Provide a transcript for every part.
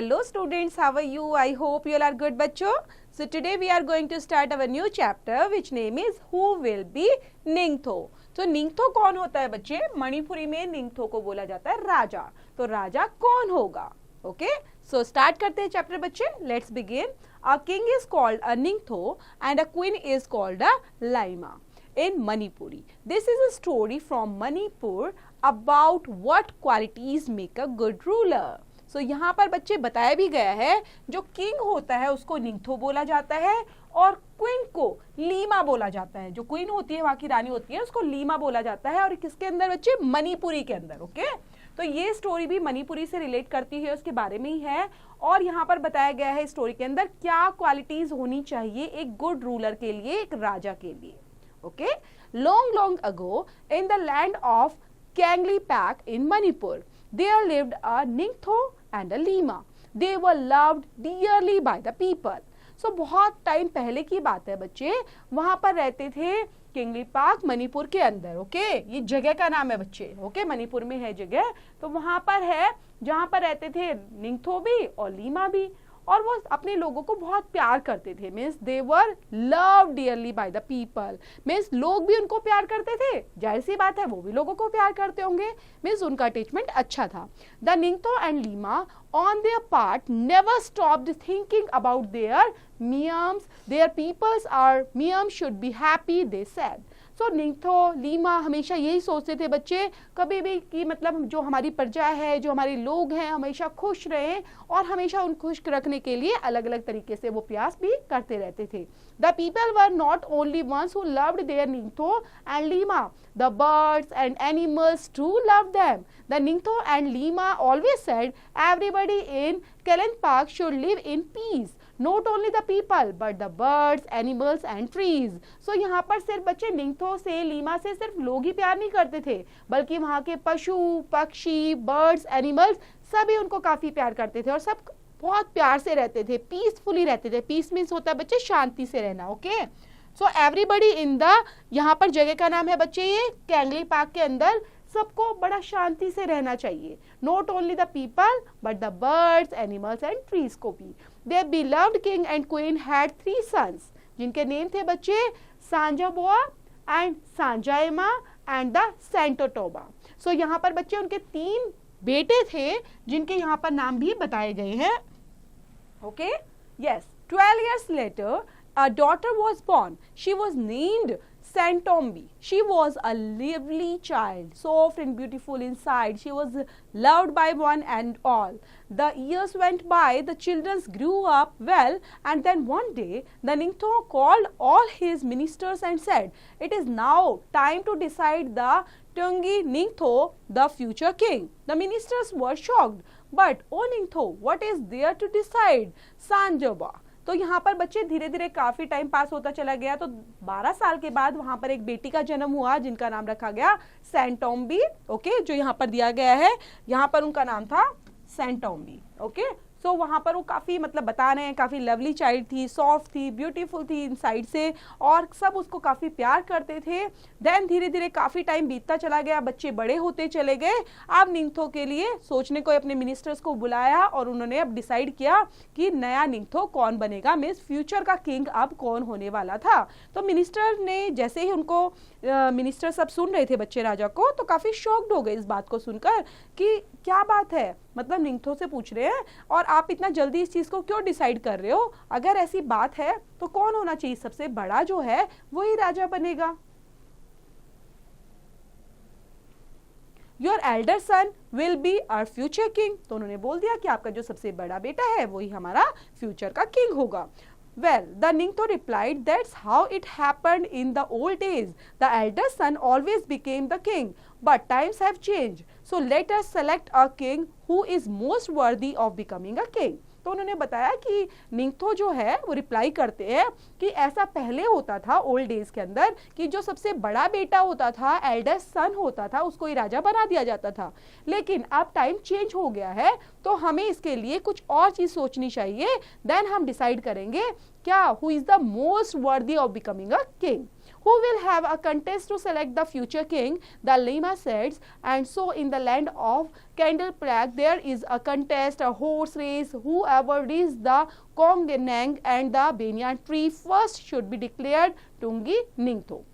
Hello students, how are you? I hope you all are good बच्चों. So today we are going to start our new chapter which name is Who will be Ningtho. तो निंगथो कौन होता है बच्चे? मणिपुरी में निंगथो को बोला जाता है राजा. तो राजा कौन होगा? ओके, सो स्टार्ट करते हैं चैप्टर बच्चे. Let's begin. A king is called a ningthou and a queen is called a leima in Manipuri. This is a story from Manipur about what qualities make a good ruler. So यहाँ पर बच्चे बताया भी गया है जो किंग होता है उसको निंगथो बोला जाता है और क्वीन को लीमा बोला जाता है. जो क्वीन होती है वहाँ की रानी होती है उसको लीमा बोला जाता है. और किसके अंदर बच्चे? मणिपुरी के अंदर. ओके, तो ये स्टोरी भी मणिपुरी से रिलेट करती है, उसके बारे में ही है. और यहाँ पर बताया गया है स्टोरी के अंदर क्या क्वालिटीज होनी चाहिए एक गुड रूलर के लिए, एक राजा के लिए. Okay, long ago in the land of Kangleipak in Manipur, there lived a Ningtho and a Lima. They were loved dearly by the people. So बहुत टाइम पहले की बात है बच्चे, वहां पर रहते थे केंगलीपाक मणिपुर के अंदर. ओके, ये जगह का नाम है बच्चे. ओके, मणिपुर में है जगह, तो वहां पर है जहां पर रहते थे निंगथो भी और लीमा भी. और वो अपने लोगों को बहुत प्यार करते थे. Means they were love dearly by the people. Means लोग भी उनको प्यार करते थे, जाहिर सी बात है वो भी लोगों को प्यार करते होंगे. मीन्स उनका अटैचमेंट अच्छा था. The ningthou and leima on their part never stopped thinking about their miyams. Their peoples are miyams should be happy, they said. So ningthou leima हमेशा यही सोचते थे बच्चे कभी भी कि मतलब जो हमारी प्रजा है, जो हमारे लोग हैं, हमेशा खुश रहें और हमेशा उन खुश रखने के लिए अलग अलग तरीके से वो प्रयास भी करते रहते थे. The people were not only ones who loved their ningthou and leima, the birds and animals too loved them. The ningthou and leima always said everybody in Kelenpak should live in peace. Not only the people but the birds, animals and trees. So यहाँ पर सिर्फ बच्चे निंगथो से, Lima से सिर्फ लोग ही प्यार नहीं करते थे, बल्कि वहाँ के पशु, पक्षी, बर्ड्स, एनिमल्स सभी उनको काफी प्यार करते थे और सब बहुत प्यार से रहते थे, पीसफुली रहते थे. पीस मीन्स होता है बच्चे शांति से रहना. Okay, so everybody in the, यहाँ पर जगह का नाम है बच्चे ये कैंगलीपाक के अंदर, सबको बड़ा शांति से रहना चाहिए. Not only the people but the birds, animals and trees को भी. Their beloved king and queen had 3 sons, जिनके नेम थे बच्चे सांजाबोआ एंड सांजाएमा एंड द सेंटोटोबा. सो यहाँ पर बच्चे उनके 3 बेटे थे जिनके यहाँ पर नाम भी बताए गए हैं. Okay, yes. 12 years later a daughter was born. She was named Santombi. She was a lovely child, soft and beautiful inside. She was loved by one and all. The years went by, the children grew up well, and then one day the Ningtho called all his ministers and said, "It is now time to decide the Tungi Ningtho, the future king." The ministers were shocked. But, "Oh Ningtho, what is there to decide?" Sanjoba. तो यहाँ पर बच्चे धीरे धीरे काफी time pass होता चला गया. तो 12 साल के बाद वहां पर एक बेटी का जन्म हुआ जिनका नाम रखा गया सैंटोम्बी. ओके, जो यहाँ पर दिया गया है, यहाँ पर उनका नाम था सैंटोम्बी. ओके, सो वहां पर वो काफी मतलब बता रहे हैं काफी लवली चाइल्ड थी, सॉफ्ट थी, ब्यूटीफुल थी इनसाइड से और सब उसको काफी प्यार करते थे. देन धीरे धीरे काफी टाइम बीतता चला गया, बच्चे बड़े होते चले गए. अब निंगथो के लिए सोचने को अपने मिनिस्टर्स को बुलाया और उन्होंने अब डिसाइड किया कि नया निंगथो कौन बनेगा, मीन्स फ्यूचर का किंग अब कौन होने वाला था. तो मिनिस्टर ने जैसे ही उनको मिनिस्टर सब सुन रहे थे बच्चे राजा को, तो काफी शॉक्ड हो गए इस बात को सुनकर कि क्या बात है, मतलब निंगथो से पूछ रहे हैं और आप इतना जल्दी इस चीज को क्यों डिसाइड कर रहे हो. अगर ऐसी बात है तो कौन होना चाहिए, सबसे बड़ा जो है वही राजा बनेगा. Your elder son will be our future king. तो उन्होंने बोल दिया कि आपका जो सबसे बड़ा बेटा है वही हमारा फ्यूचर का किंग होगा. Well, the Ningtho replied, "That's how it happened in the old days. The elder son always became the king, but times have changed. So let us select a king who is most worthy of becoming a king." तो उन्होंने बताया कि निंगथो जो है वो reply करते हैं कि ऐसा पहले होता था ओल्ड डेज के अंदर कि जो सबसे बड़ा बेटा होता था, एल्डर सन होता था, उसको ही राजा बना दिया जाता था. लेकिन अब टाइम चेंज हो गया है तो हमें इसके लिए कुछ और चीज सोचनी चाहिए. देन हम डिसाइड करेंगे क्या who is the most worthy of becoming a king. Who will have a contest to select the future king? The Lima says, and so in the land of Candleplague there is a contest, a horse race. Whoever reaches the Kongnang and the banyan tree first should be declared Tungi Ningtho.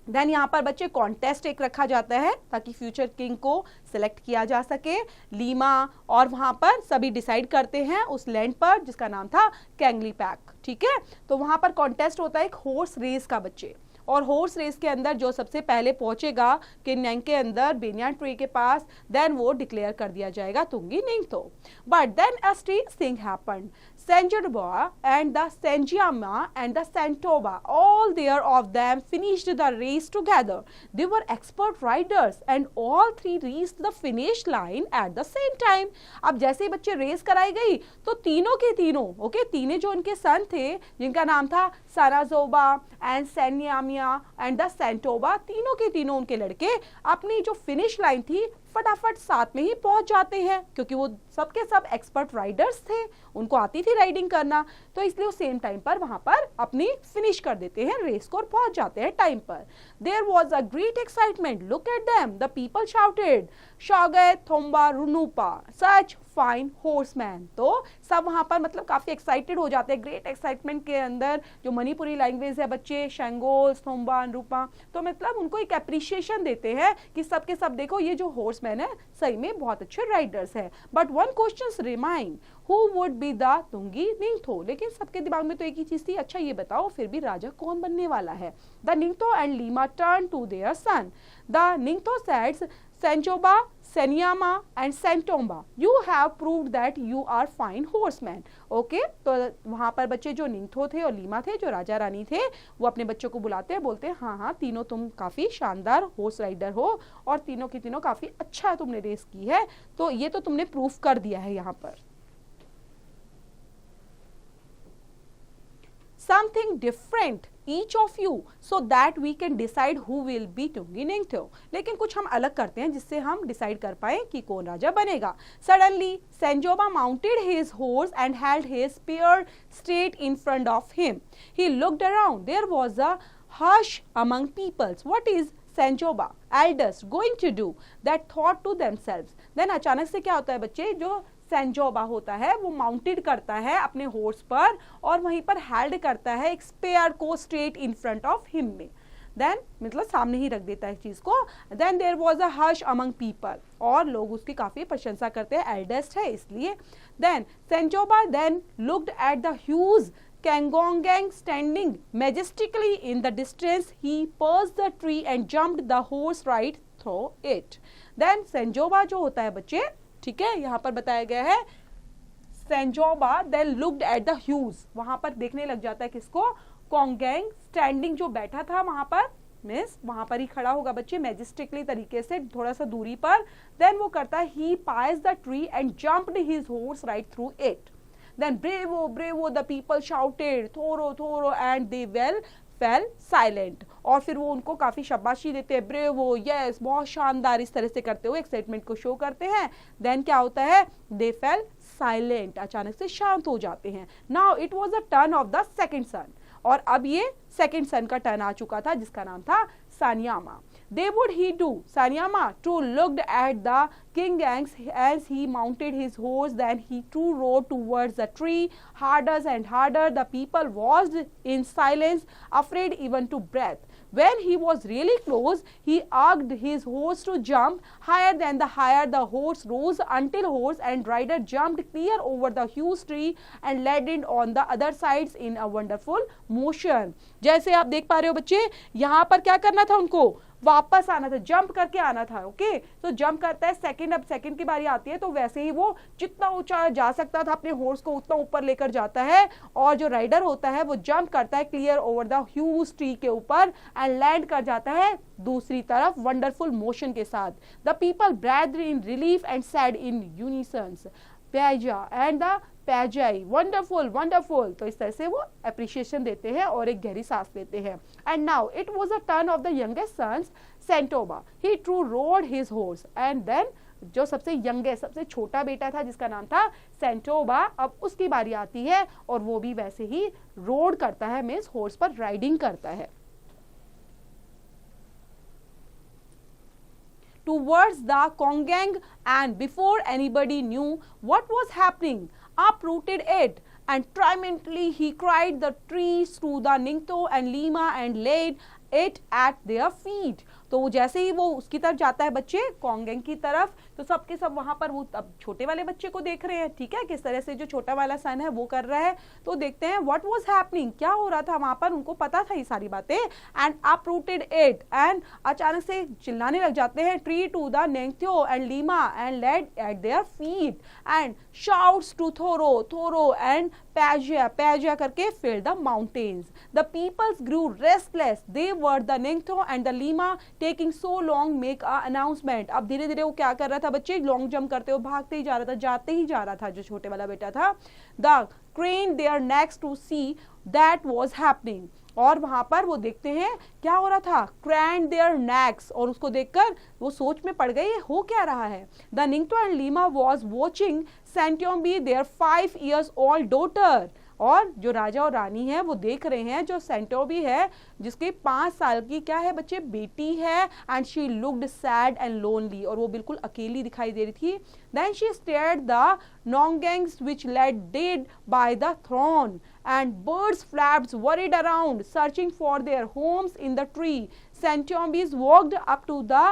Then यहाँ पर बच्चे contest एक रखा जाता है ताकि future king को select किया जा सके, लीमा, और वहां पर सभी डिसाइड करते हैं उस लैंड पर जिसका नाम था कैंगलीपैक, ठीक है। तो वहां पर कॉन्टेस्ट होता है एक हॉर्स रेस का बच्चे, और हॉर्स रेस के अंदर जो सबसे पहले पहुंचेगा किन्नैंग के अंदर बेनियान ट्री के पास, देन वो डिक्लेयर कर दिया जाएगा tungi ningthou. But then a strange thing happened. Sanjurboa and the Sanjiama and the Santoba, all there of them finished the race together. They were expert riders and all three reached the finish line at the same time. अब जैसे ही बच्चे race कराई गई तो तीनों के तीनों, okay, तीनों जो उनके सन थे जिनका नाम था साराजोबा एंड सैन्यामिया एंड द सेंटोबा, तीनों के तीनों उनके लड़के अपनी जो फिनिश लाइन थी फटाफट साथ में ही पहुंच जाते हैं, क्योंकि वो सबके सब एक्सपर्ट राइडर्स थे, उनको आती थी राइडिंग करना, तो इसलिए वो सेम टाइम पर वहां पर अपनी फिनिश कर देते हैं रेस को और पहुंच जाते हैं टाइम पर. There was a great excitement, look at them, the people shouted शॉगे थोम्बा रुनुपा सच फाइन हॉर्समैन. तो सब वहां पर मतलब काफी एक्साइटेड हो जाते हैं. ग्रेट एक्साइटमेंट के अंदर जो मणिपुरी लैंग्वेज है बच्चे, शेंगोल, थोम्बा, रूपा, तो मतलब उनको एक अप्रिशिएशन देते हैं कि सबके सब देखो ये जो हॉर्समैन है सही में बहुत अच्छे राइडर्स है. But one question remained, who would be the tungi ningthou. लेकिन सबके दिमाग में तो एक ही चीज थी, अच्छा ये बताओ फिर भी राजा कौन बनने वाला है. The ningthou and leima turn to their son. The ningthou सेड्स, Sanjoba, Senyama and Santomba, you have proved that you are fine horsemen. Okay? तो वहां पर बच्चे जो निंगथो थे और लीमा थे जो राजा रानी थे वो अपने बच्चों को बुलाते हैं, बोलते हैं हाँ हाँ तीनों तुम काफी शानदार हॉर्स राइडर हो और तीनों की तीनों काफी अच्छा तुमने रेस की है, तो ये तो तुमने प्रूफ कर दिया है यहाँ पर. Something different each of you so that we can decide who will be Tungi Ningtho. लेकिन कुछ हम अलग करते हैं जिससे हम डिसाइड कर पाए कि कौन राजा बनेगा. Suddenly Sanjoba mounted his horse and held his spear straight in front of him. He looked around. There was a hush among peoples. What is Sanjoba elders going to do? That thought to themselves. Then अचानक से क्या होता है बच्चे, जो सेंजोबा होता है वो माउंटेड करता है अपने हॉर्स पर और वहीं पर हेल्ड करता है एक स्पेयर को straight in front of him में. देन मतलब सामने ही रख देता है चीज को. Then there was a hush among people, और लोग उसकी काफी प्रशंसा करते हैं, एल्डेस्ट है इसलिए. Then Senjoba then looked at the huge Kangonggang standing majestically in the distance. He perched the tree and jumped the horse right through it. Then सेंजोबा जो होता है बच्चे, ठीक है, यहाँ पर बताया गया है Senjoba then looked at the huge, वहां पर देखने लग जाता है किसको, कोंगैंग स्टैंडिंग जो बैठा था वहां पर, मिस वहां पर ही खड़ा होगा बच्चे मैजेस्टिकली तरीके से थोड़ा सा दूरी पर. देन वो करता है he pass the tree and jumped his horse right through it. Then bravo bravo the people shouted थोरो थोरो and they well fell silent. और फिर वो उनको काफी शाबाशी देते हैं, ब्रेवो, यस, बहुत शानदार, इस तरह से करते हुए एक्साइटमेंट को शो करते हैं. देन क्या होता है, दे फेल साइलेंट, अचानक से शांत हो जाते हैं. Now it was the turn of the second son, और अब ये सेकंड सन का टर्न आ चुका था जिसका नाम था सानियामा. They would he do, Sanyama too looked at the king as he mounted his horse. Then he too rode towards the tree, harder and harder. The people watched in silence, afraid even to breath. When he was really close, he urged his horse to jump higher. Than the higher the horse rose until horse and rider jumped clear over the huge tree and landed on the other sides in a wonderful motion. जैसे आप देख पा रहे हो बच्चे, यहाँ पर क्या करना था उनको, वापस आना था, जंप करके आना था. ओके, तो जंप करता है सेकंड, अब सेकंड की बारी आती है तो वैसे ही वो जितना ऊंचा जा सकता था अपने हॉर्स को उतना ऊपर लेकर जाता है, और जो राइडर होता है वो जंप करता है clear over the huge tree के ऊपर एंड लैंड कर जाता है दूसरी तरफ वंडरफुल मोशन के साथ. The people breathe in relief and said in unisons, पैजा एंड द पैजाई, वंडरफुल वंडरफुल. तो इस तरह से वो अप्रिशिएशन देते हैं और एक गहरी सांस लेते हैं. And now it was a turn of the youngest sons Sentoba. He too rode his horse and then जो सबसे यंगेस्ट, सबसे छोटा बेटा था जिसका नाम था सेंटोबा, अब उसकी बारी आती है और वो भी वैसे ही रोड करता है, मींस हॉर्स पर राइडिंग करता है. towards the Kongang, and before anybody knew what was happening, uprooted it, and triumphantly he cried the trees to the Ningto and Lima and laid it at their feet. तो वो जैसे ही वो उसकी तरफ जाता है बच्चे, कोंगेंग की तरफ, तो सब के सब वहां पर वो अब छोटे वाले बच्चे को देख रहे हैं, ठीक है, किस तरह से जो छोटा वाला सन है वो कर रहा है। तो देखते हैं व्हाट वाज हैपनिंग, क्या हो रहा था वहां पर, उनको पता था ये सारी बातें। एंड अपरूटेड इट, एंड अचानक से चिल्लाने लग जाते हैं, tree to the ningthou and leima and laid at their feet, and shouts to थोरो, थोरो एंड पैजिया, पैजिया करके fill the mountains. The peoples grew restless, they were the ningthou and the leima taking so long make a announcement. अब धीरे धीरे वो क्या कर रहा था बच्चे, लॉन्ग जंप करते हुए भागते ही जा रहा था, जाते ही जा रहा था जो छोटे वाला बेटा था। The crane there next to see that was happening, और वहां पर वो देखते हैं क्या हो रहा था, क्रैंड देयर नेक्स, और उसको देखकर वो सोच में पड़ गए हो क्या रहा है। The ningthou and leima was watching Sentombi their 5 years old daughter, और जो राजा और रानी है वो देख रहे हैं जो सेंटोबी है जिसके 5 साल की क्या है बच्चे, बेटी है। And she looked sad and lonely, और वो बिल्कुल अकेली दिखाई दे रही थी। देन शी स्टेयर्ड द नोंगेंग्स which lay dead by the throne, and birds flapped worried around searching for their homes in the tree. Centombies walked up to the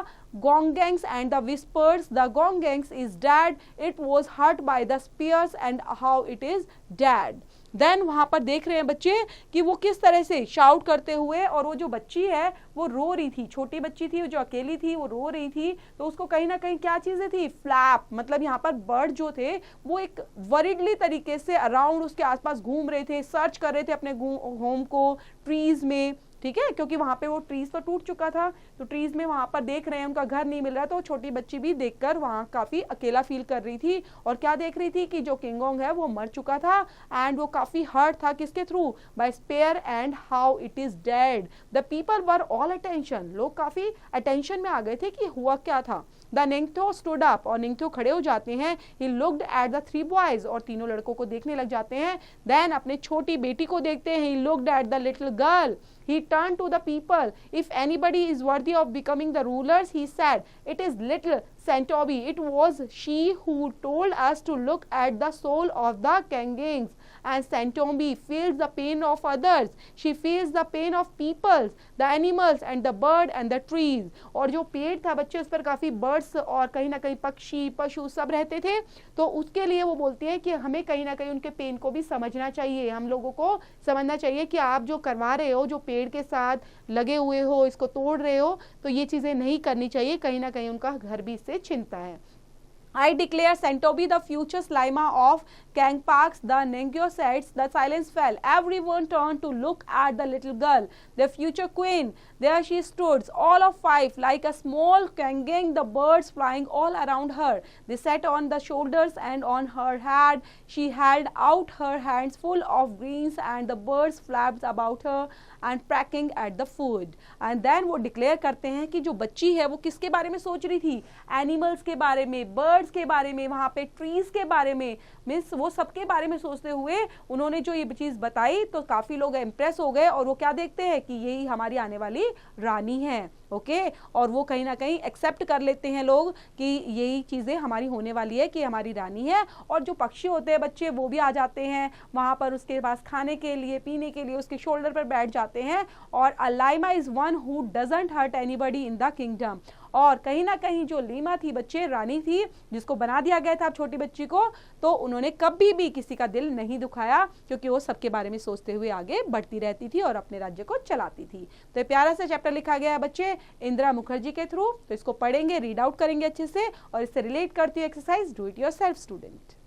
gongangs and the whispers, the gongangs is dead, it was hurt by the spears and how it is dead. Then वहां पर देख रहे हैं बच्चे कि वो किस तरह से शाउट करते हुए, और वो जो बच्ची है वो रो रही थी, छोटी बच्ची थी जो अकेली थी वो रो रही थी। तो उसको कहीं ना कहीं क्या चीजें थी, फ्लैप, मतलब यहाँ पर बर्ड जो थे वो एक वरिडली तरीके से अराउंड उसके आसपास घूम रहे थे, सर्च कर रहे थे अपने होम को ट्रीज में, ठीक है, क्योंकि वहां पे वो ट्रीज तो टूट चुका था, तो ट्रीज में वहां पर देख रहे हैं उनका घर नहीं मिल रहा। तो छोटी बच्ची भी देखकर वहां काफी अकेला फील कर रही थी, और क्या देख रही थी कि जो किंगोंग है वो मर चुका था, एंड वो काफी हर्ट था किसके through, by spear and how it is dead. The people were all attention, लोग काफी अटेंशन में आ गए थे कि हुआ क्या था। द निंगथो स्टूड अप, और निंगथो खड़े हो जाते हैं। He looked at the 3 boys, और तीनों लड़कों को देखने लग जाते हैं। देन अपने छोटी बेटी को देखते हैं। He looked at the little girl, he turned to the people. If anybody is worthy of becoming the rulers, he said, it is little Centobi. It was she who told us to look at the soul of the Kangangs. And Centobi feels the pain of others. She feels the pain of peoples, the animals and the bird and the trees. और जो पेड़ था बच्चे उस पर काफी birds और कहीं ना कहीं पक्षी पशु सब रहते थे, तो उसके लिए वो बोलती है कि हमें कहीं ना कहीं उनके पेन को भी समझना चाहिए, हम लोगों को समझना चाहिए कि आप जो करवा रहे हो, जो पेड़ के साथ लगे हुए हो, इसको तोड़ रहे हो, तो ये चीजें नहीं करनी चाहिए, कहीं ना कहीं उनका घर भी इससे छिनता है। I declare Centobi the future Slima of Kangparks, the Nengyo said. The silence fell. Everyone turned to look at the little girl, their future queen. There she stood, all of 5, like a small Kangang, the birds flying all around her. They sat on the shoulders and on her head. She held out her hands full of greens, and the birds flapped about her and pecking at the food. And then वो declare करते हैं कि जो बच्ची है वो किसके बारे में सोच रही थी, एनिमल्स के बारे में, बर्ड्स के बारे में, वहां पे ट्रीज के बारे में, मीन्स वो सबके बारे में सोचते हुए उन्होंने जो ये चीज बताई तो काफी लोग इम्प्रेस हो गए, और वो क्या देखते हैं कि यही हमारी आने वाली रानी है, ओके। और वो कहीं ना कहीं एक्सेप्ट कर लेते हैं लोग कि यही चीजें हमारी होने वाली है, कि हमारी रानी है। और जो पक्षी होते हैं बच्चे वो भी आ जाते हैं वहां पर उसके पास खाने के लिए, पीने के लिए, उसके शोल्डर पर बैठ जाते हैं। और अलाइमा is one who doesn't hurt anybody in the kingdom, और कहीं ना कहीं जो लीमा थी बच्चे, रानी थी जिसको बना दिया गया था छोटी बच्ची को, तो उन्होंने कभी भी किसी का दिल नहीं दुखाया, क्योंकि वो सबके बारे में सोचते हुए आगे बढ़ती रहती थी और अपने राज्य को चलाती थी। तो प्यारा सा चैप्टर लिखा गया है बच्चे इंदिरा मुखर्जी के थ्रू, तो इसको पढ़ेंगे, रीड आउट करेंगे अच्छे से, और इससे रिलेट करती है exercise do it yourself student.